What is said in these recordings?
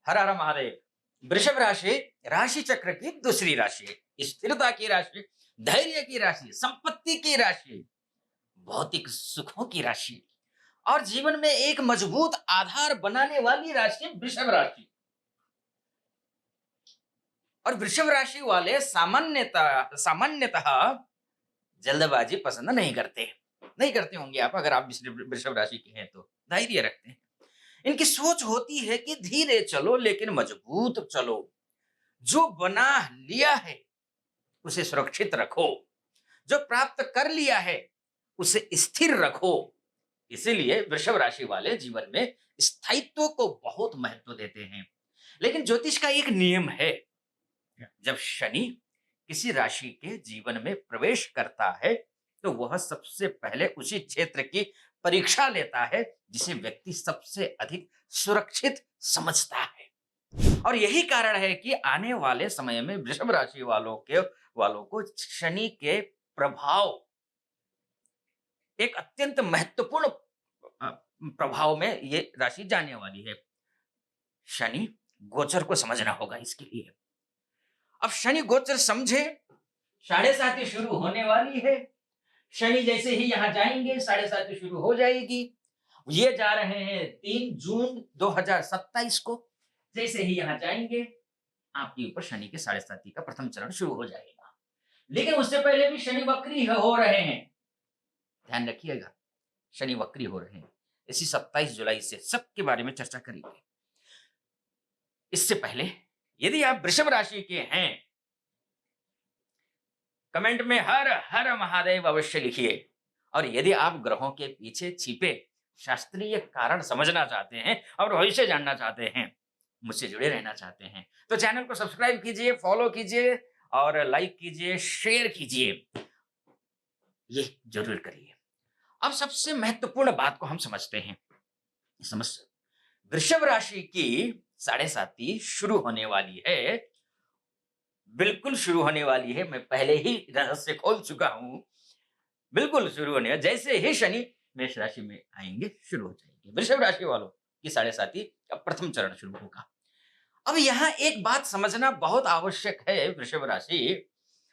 हर हर महादेव। वृषभ राशि राशि चक्र की दूसरी राशि है। स्थिरता की राशि, धैर्य की राशि, संपत्ति की राशि, भौतिक सुखों की राशि और जीवन में एक मजबूत आधार बनाने वाली राशि वृषभ राशि। और वृषभ राशि वाले सामान्यतः जल्दबाजी पसंद नहीं करते होंगे आप, अगर आप वृषभ राशि के हैं तो धैर्य रखते हैं। इनकी सोच होती है कि धीरे चलो लेकिन मजबूत चलो। जो बना लिया है उसे सुरक्षित रखो, जो प्राप्त कर लिया है उसे स्थिर रखो। इसीलिए वृषभ राशि वाले जीवन में स्थायित्व को बहुत महत्व देते हैं। लेकिन ज्योतिष का एक नियम है, जब शनि किसी राशि के जीवन में प्रवेश करता है तो वह सबसे पहले उसी क्षेत्र की परीक्षा लेता है जिसे व्यक्ति सबसे अधिक सुरक्षित समझता है। और यही कारण है कि आने वाले समय में वृषभ राशि वालों को शनि के प्रभाव एक अत्यंत महत्वपूर्ण अ, प्रभाव में ये राशि जाने वाली है। शनि गोचर को समझना होगा इसके लिए। अब शनि गोचर समझे, 7.5 शुरू होने वाली है। शनि जैसे ही यहां जाएंगे 7.5 शुरू हो जाएगी। ये जा रहे हैं 3 जून 2027 को। जैसे ही यहां जाएंगे आपके ऊपर शनि के 7.5 का प्रथम चरण शुरू हो जाएगा। लेकिन उससे पहले भी शनि वक्री हो रहे हैं, ध्यान रखिएगा। शनि वक्री हो रहे हैं इसी 27 जुलाई से, सबके बारे में चर्चा करेंगे। इससे पहले यदि आप वृषभ राशि के हैं, कमेंट में हर हर महादेव अवश्य लिखिए। और यदि आप ग्रहों के पीछे छिपे शास्त्रीय कारण समझना चाहते हैं और भविष्य जानना चाहते हैं, मुझसे जुड़े रहना चाहते हैं, तो चैनल को सब्सक्राइब कीजिए, फॉलो कीजिए और लाइक कीजिए, शेयर कीजिए, ये जरूर करिए। अब सबसे महत्वपूर्ण बात को हम समझते हैं। समझ वृषभ राशि की 7.5 शुरू होने वाली है, बिल्कुल शुरू होने वाली है। मैं पहले ही रहस्य खोल चुका हूं, बिल्कुल शुरू होने है। जैसे ही शनि मेष राशि में आएंगे शुरू हो जाएंगे। वृषभ राशि वालों की 7.5 का प्रथम चरण शुरू होगा। अब यहाँ एक बात समझना बहुत आवश्यक है, वृषभ राशि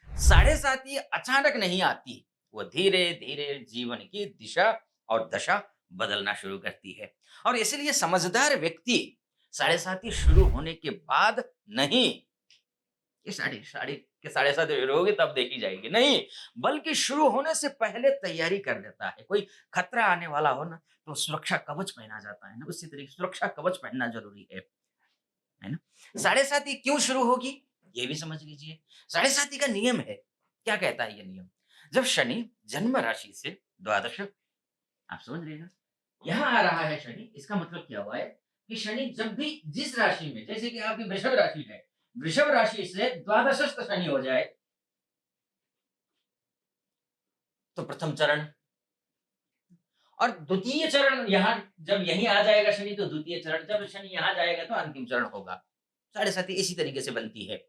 7.5 अचानक नहीं आती, वो धीरे धीरे जीवन की दिशा और दशा बदलना शुरू करती है। और इसलिए समझदार व्यक्ति 7.5 शुरू होने के बाद नहीं, ये साढ़े साढ़े के 7.5 शुरू होगी तब देखी जाएगी, नहीं, बल्कि शुरू होने से पहले तैयारी कर लेता है। कोई खतरा आने वाला हो ना तो सुरक्षा कवच पहना जाता है ना, उसी तरीके सुरक्षा कवच पहनना जरूरी है ना। 7.5 क्यों शुरू होगी ये भी समझ लीजिए। 7.5 का नियम है, क्या कहता है ये नियम? जब शनि जन्म राशि से द्वादश, आप समझ रहिएगा, यहाँ आ रहा है शनि, इसका मतलब क्या हुआ है कि शनि जब भी जिस राशि में, जैसे कि आपकी वृषभ राशि है, वृषभ राशि से द्वादशस्थ शनि हो जाए तो प्रथम चरण, और द्वितीय चरण यहां जब यहीं आ जाएगा शनि तो द्वितीय चरण, जब शनि यहां जाएगा तो अंतिम चरण होगा। 7.5 इसी तरीके से बनती है।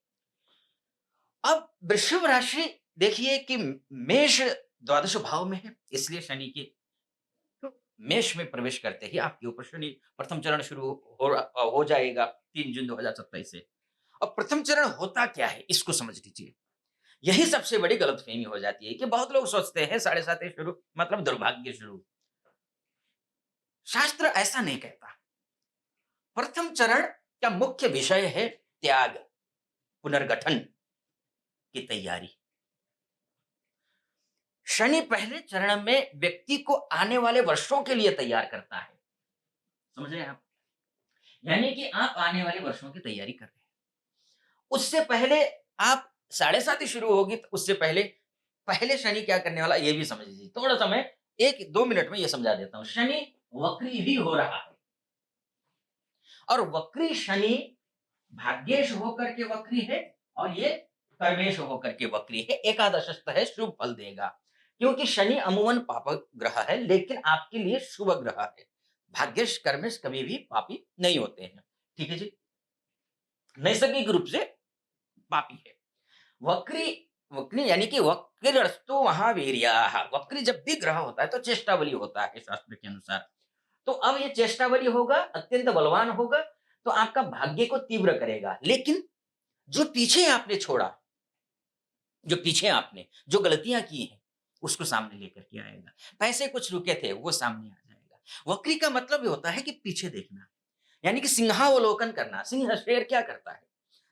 अब वृषभ राशि देखिए कि मेष द्वादश भाव में है, इसलिए शनि की तो मेष में प्रवेश करते ही आपके ऊपर शनि प्रथम चरण शुरू हो जाएगा 3 जून 2027 से। अब प्रथम चरण होता क्या है इसको समझ लीजिए। यही सबसे बड़ी गलतफहमी हो जाती है कि बहुत लोग सोचते हैं 7.5 शुरू मतलब दुर्भाग्य शुरू। शास्त्र ऐसा नहीं कहता। प्रथम चरण का मुख्य विषय है त्याग, पुनर्गठन की तैयारी। शनि पहले चरण में व्यक्ति को आने वाले वर्षों के लिए तैयार करता है, समझ रहे हैं आप? यानी कि आप आने वाले वर्षों की तैयारी कर रहे हैं। उससे पहले आप 7.5 शुरू होगी तो उससे पहले पहले शनि क्या करने वाला ये भी समझ लीजिए। थोड़ा सा मैं 1-2 मिनट में ये समझा देता हूं। शनि वक्री भी हो रहा है और वक्री शनि भाग्येश होकर के वक्री है और ये कर्मेश होकर के वक्री है। एकादशस्थ है, शुभ फल देगा, क्योंकि शनि अमूमन पाप ग्रह है लेकिन आपके लिए शुभ ग्रह है। भाग्येश कर्मेश कभी भी पापी नहीं होते हैं, ठीक है जी, नैसर्गिक रूप से पापी है। वक्री वक्री यानी कि वक्रस्तु महावीर्याः, वक्री जब भी ग्रह होता है तो चेष्टा बली होता है शास्त्र के अनुसार। तो अब ये चेष्टा बली होगा, अत्यंत बलवान होगा, तो आपका भाग्य को तीव्र करेगा। लेकिन जो पीछे आपने छोड़ा, जो पीछे आपने जो गलतियां की हैं, उसको सामने लेकर के आएगा। पैसे कुछ रुके थे, वो सामने आ जाएगा। वक्री का मतलब ये होता है कि पीछे देखना, यानी कि सिंहावलोकन करना। सिंह शेर क्या करता है?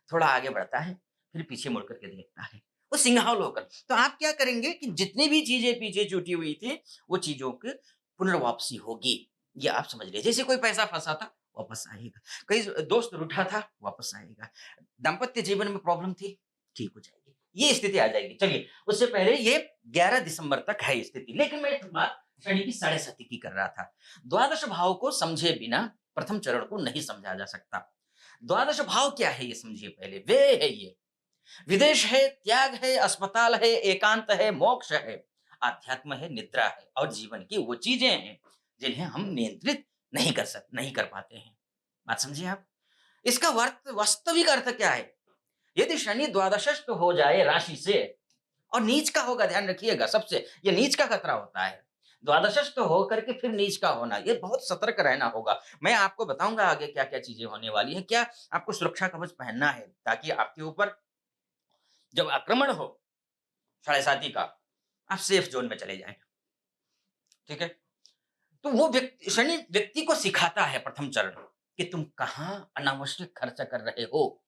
थोड़ा आगे बढ़ता है, फिर पीछे मुड़ करके देखता है। वो सिंहावलोकन। तो आप क्या करेंगे कि जितनी भी चीजें पीछे छूटी हुई थी, वो चीजों की पुनर्वापसी होगी। ये आप समझ लीजिए। जैसे कोई पैसा फंसा था, वापस आएगा। कई दोस्त रूठा था, वापस आएगा। दाम्पत्य जीवन में प्रॉब्लम थी, ठीक हो जाएगी। ये स्थिति आ जाएगी। चलिए, उससे पहले ये 11 दिसंबर तक है ये स्थिति। लेकिन मैं एक बात शनि की साढ़े साथी की कर रहा था। द्वादश भाव को समझे बिना प्रथम चरण को नहीं समझा जा सकता। द्वादश भाव क्या है ये समझिए पहले। वे है ये, विदेश है, त्याग है, अस्पताल है, एकांत है, मोक्ष है, आध्यात्म है, निद्रा है और जीवन की वो चीजें हैं जिन्हें हम नियंत्रित नहीं कर पाते हैं। बात समझिए आप। इसका वास्तविक अर्थ क्या है? यदि शनि द्वादशस्थ हो जाए राशि से, और नीच का होगा, ध्यान रखिएगा, सबसे ये नीच का खतरा होता है। द्वादशस्थ होकर के फिर नीच का होना, ये बहुत सतर्क रहना होगा। मैं आपको बताऊंगा आगे क्या क्या चीजें होने वाली है, क्या आपको सुरक्षा कवच पहनना है ताकि आपके ऊपर जब आक्रमण हो साढ़े साथी का, आप सेफ जोन में चले जाएं। ठीक है। तो वो व्यक्ति, शनि व्यक्ति को सिखाता है प्रथम चरण कि तुम कहाँ अनावश्यक खर्च कर रहे हो,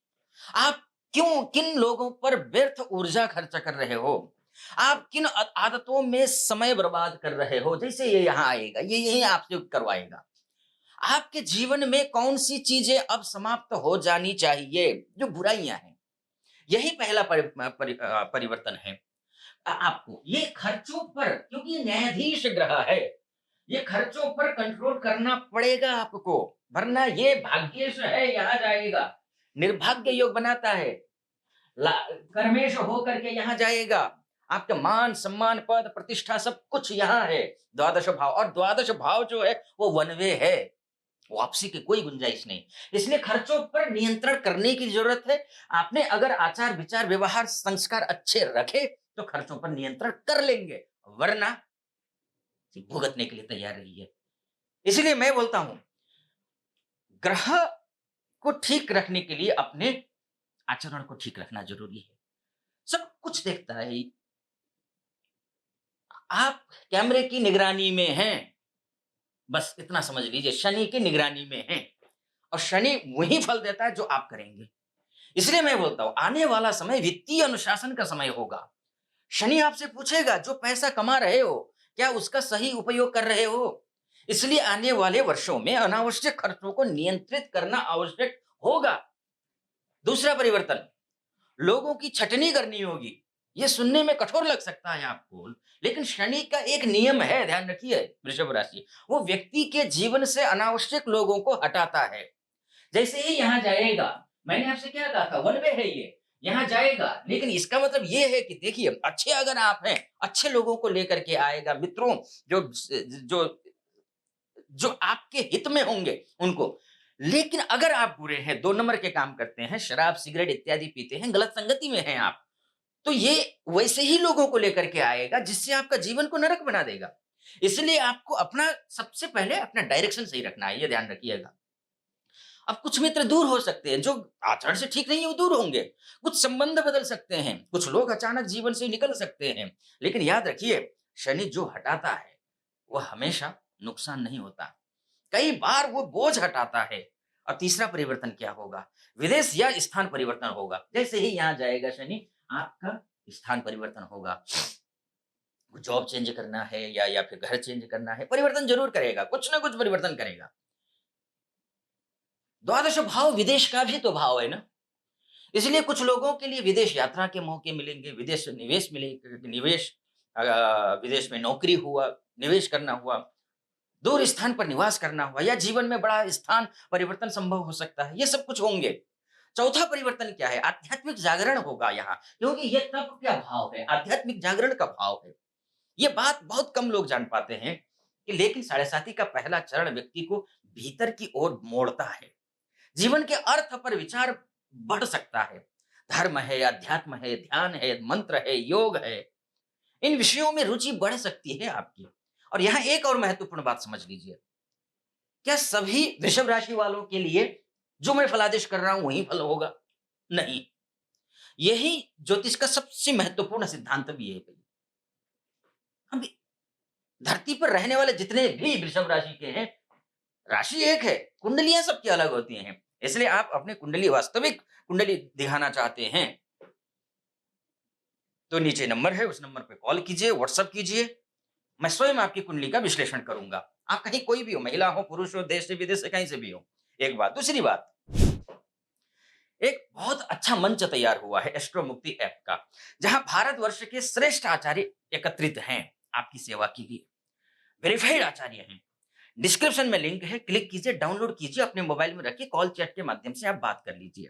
आप क्यों किन लोगों पर व्यर्थ ऊर्जा खर्च कर रहे हो, आप किन आदतों में समय बर्बाद कर रहे हो। जैसे ये यहाँ आएगा, ये यही आपसे करवाएगा। आपके जीवन में कौन सी चीजें अब समाप्त हो जानी चाहिए, जो बुराइयां हैं। यही पहला परिवर्तन है। आपको ये खर्चों पर, क्योंकि ये न्यायाधीश ग्रह है, ये खर्चों पर कंट्रोल करना पड़ेगा आपको, वरना ये भाग्येश है, यहाँ जाएगा। निर्भाग्य योग बनाता है, कर्मेश हो करके यहाँ जाएगा। आपका मान सम्मान पद प्रतिष्ठा सब कुछ यहाँ है। द्वादश भाव, और द्वादश भाव जो है वो वन वे है, वापसी की कोई गुंजाइश नहीं। इसलिए खर्चों पर नियंत्रण करने की जरूरत है। आपने अगर आचार विचार व्यवहार संस्कार अच्छे रखे तो खर्चों पर नियंत्रण कर लेंगे, वरना भुगतने के लिए तैयार रहिए। इसलिए मैं बोलता हूं, ग्रह को ठीक रखने के लिए अपने आचरण को ठीक रखना जरूरी है। सब कुछ देखता है। आप कैमरे की निगरानी में हैं, बस इतना समझ लीजिए, शनि की निगरानी में हैं, और शनि वही फल देता है जो आप करेंगे। इसलिए मैं बोलता हूं, आने वाला समय वित्तीय अनुशासन का समय होगा। शनि आपसे पूछेगा, जो पैसा कमा रहे हो क्या उसका सही उपयोग कर रहे हो? इसलिए आने वाले वर्षों में अनावश्यक खर्चों को नियंत्रित करना आवश्यक होगा। दूसरा परिवर्तन, लोगों की छटनी करनी होगी। ये सुनने में कठोर लग सकता है आपको, लेकिन शनि का एक नियम है, ध्यान रखिए वृषभ राशि, वो व्यक्ति के जीवन से अनावश्यक लोगों को हटाता है। जैसे ही यहाँ जाएगा, मैंने आपसे क्या कहा था, वन वे है ये, यहाँ जाएगा। लेकिन इसका मतलब ये है कि देखिए, अच्छे अगर आप हैं, अच्छे लोगों को लेकर के आएगा, मित्रों जो जो जो आपके हित में होंगे उनको। लेकिन अगर आप बुरे हैं, 2 नंबर के काम करते हैं, शराब सिगरेट इत्यादि पीते हैं, गलत संगति में हैं आप, तो ये वैसे ही लोगों को लेकर के आएगा जिससे आपका जीवन को नरक बना देगा। इसलिए आपको अपना सबसे पहले अपना डायरेक्शन सही रखना है, ये ध्यान रखिएगा। अब कुछ मित्र दूर हो सकते हैं, जो आचरण से ठीक नहीं है वो दूर होंगे, कुछ संबंध बदल सकते हैं, कुछ लोग अचानक जीवन से निकल सकते हैं। लेकिन याद रखिए, शनि जो हटाता है वो हमेशा नुकसान नहीं होता, कई बार वो बोझ हटाता है। और तीसरा परिवर्तन क्या होगा? विदेश या स्थान परिवर्तन होगा। जैसे ही यहाँ जाएगा शनि, आपका स्थान परिवर्तन होगा। जॉब चेंज करना है या फिर घर चेंज करना है, परिवर्तन जरूर करेगा, कुछ ना कुछ परिवर्तन करेगा। द्वादश भाव विदेश का भी तो भाव है ना, इसलिए कुछ लोगों के लिए विदेश यात्रा के मौके मिलेंगे, विदेश निवेश मिलेगा, विदेश में नौकरी हुआ, निवेश करना हुआ, दूर स्थान पर निवास करना हुआ, या जीवन में बड़ा स्थान परिवर्तन संभव हो सकता है। ये सब कुछ होंगे। चौथा परिवर्तन क्या है? आध्यात्मिक जागरण होगा यहाँ, क्योंकि ये तप क्या भाव है, आध्यात्मिक जागरण का भाव है। ये बात बहुत कम लोग जान पाते हैं कि लेकिन साढ़े साथी का पहला चरण व्यक्ति को भीतर की ओर मोड़ता है। जीवन के अर्थ पर विचार बढ़ सकता है। धर्म है, अध्यात्म है, ध्यान है, मंत्र है, योग है, इन विषयों में रुचि बढ़ सकती है आपकी। और यहाँ एक और महत्वपूर्ण बात समझ लीजिए, क्या सभी वृषभ राशि वालों के लिए जो मैं फलादेश कर रहा हूं वही फल होगा। नहीं, यही ज्योतिष का सबसे महत्वपूर्ण सिद्धांत भी है भई। हम धरती पर रहने वाले जितने भी वृषभ राशि के हैं, राशि एक है, कुंडलियां सबकी अलग होती हैं। इसलिए आप अपनी कुंडली, वास्तविक कुंडली दिखाना चाहते हैं, तो नीचे नंबर है, उस नंबर पे कॉल कीजिए, व्हाट्सएप कीजिए। मैं स्वयं आपकी कुंडली का विश्लेषण करूंगा। आप कहीं कोई भी हो, महिला हो, पुरुष हो, देश से विदेश से कहीं से भी हो। एक बात। दूसरी बात, एक बहुत अच्छा मंच तैयार हुआ है एस्ट्रो मुक्ति ऐप का, जहां भारतवर्ष के श्रेष्ठ आचार्य एकत्रित हैं आपकी सेवा के लिए। वेरीफाइड आचार्य हैं। डिस्क्रिप्शन में लिंक है, क्लिक कीजिए, डाउनलोड कीजिए, अपने मोबाइल में रखिए, कॉल चैट के माध्यम से आप बात कर लीजिए।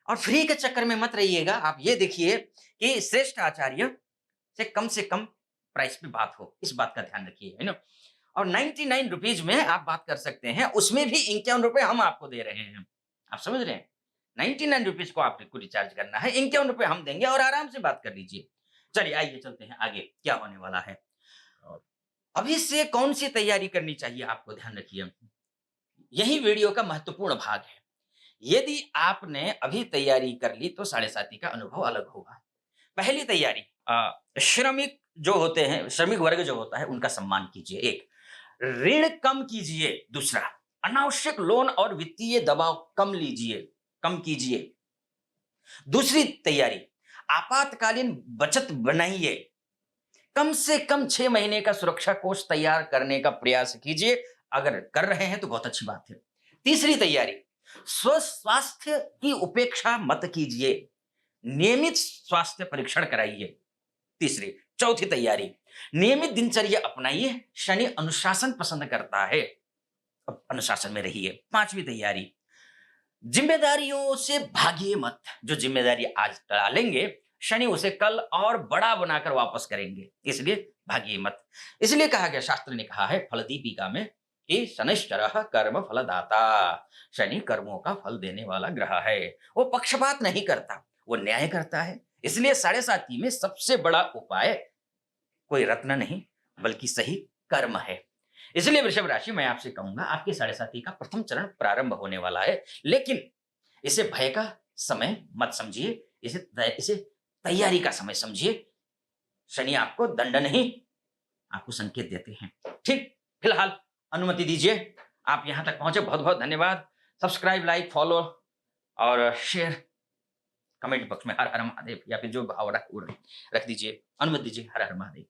और फ्री के चक्कर में मत रहिएगा। आप ये देखिए कि श्रेष्ठ आचार्य से कम प्राइस पे बात हो, इस बात का ध्यान रखिए, है ना। और 99 रुपीज में आप बात कर सकते हैं, उसमें भी 51 रुपए हम आपको दे रहे हैं। आप समझ रहे हैं, 99 रुपीज को आपको रिचार्ज करना है, 51 रुपए हम देंगे और आराम से बात कर लीजिए। चलिए आइए चलते हैं आगे, क्या होने वाला है। अभी से कौन सी तैयारी करनी चाहिए, आपको ध्यान रखिए, यही वीडियो का महत्वपूर्ण भाग है। यदि आपने अभी तैयारी कर ली तो साढ़े साती का अनुभव अलग होगा। पहली तैयारी, श्रमिक जो होते हैं, श्रमिक वर्ग जो होता है, उनका सम्मान कीजिए। एक, ऋण कम कीजिए। दूसरा, अनावश्यक लोन और वित्तीय दबाव कम कीजिए। दूसरी तैयारी, आपातकालीन बचत बनाइए। कम से कम 6 महीने का सुरक्षा कोष तैयार करने का प्रयास कीजिए। अगर कर रहे हैं तो बहुत अच्छी बात है। तीसरी तैयारी, स्वास्थ्य की उपेक्षा मत कीजिए। नियमित स्वास्थ्य परीक्षण कराइए। तीसरी, चौथी तैयारी, नियमित दिनचर्या अपनाइए। शनि अनुशासन पसंद करता है, अब अनुशासन में रहिए। पांचवी तैयारी, जिम्मेदारियों से भागिए मत। जो जिम्मेदारी आज टालेंगे, शनि उसे कल और बड़ा बनाकर वापस करेंगे, इसलिए भागिए मत। इसलिए कहा गया, शास्त्र ने कहा है फल दीपिका में कि शनिश्चरः कर्म फलदाता। शनि कर्मों का फल देने वाला ग्रह है। वो पक्षपात नहीं करता, वो न्याय करता है। इसलिए साढ़े साती में सबसे बड़ा उपाय कोई रत्न नहीं, बल्कि सही कर्म है। इसलिए वृषभ राशि, मैं आपसे कहूंगा, आपकी साढ़े साती का प्रथम चरण प्रारंभ होने वाला है। लेकिन इसे भय का समय मत समझिए, इसे तैयारी का समय समझिए। शनि आपको दंड नहीं, आपको संकेत देते हैं। ठीक, फिलहाल अनुमति दीजिए। आप यहां तक पहुंचे, बहुत बहुत धन्यवाद। सब्सक्राइब, लाइक, फॉलो और शेयर, कमेंट बॉक्स में हर हर महादेव या फिर जो भाव रख दीजिए। अनुमति दीजिए। हर हर महादेव।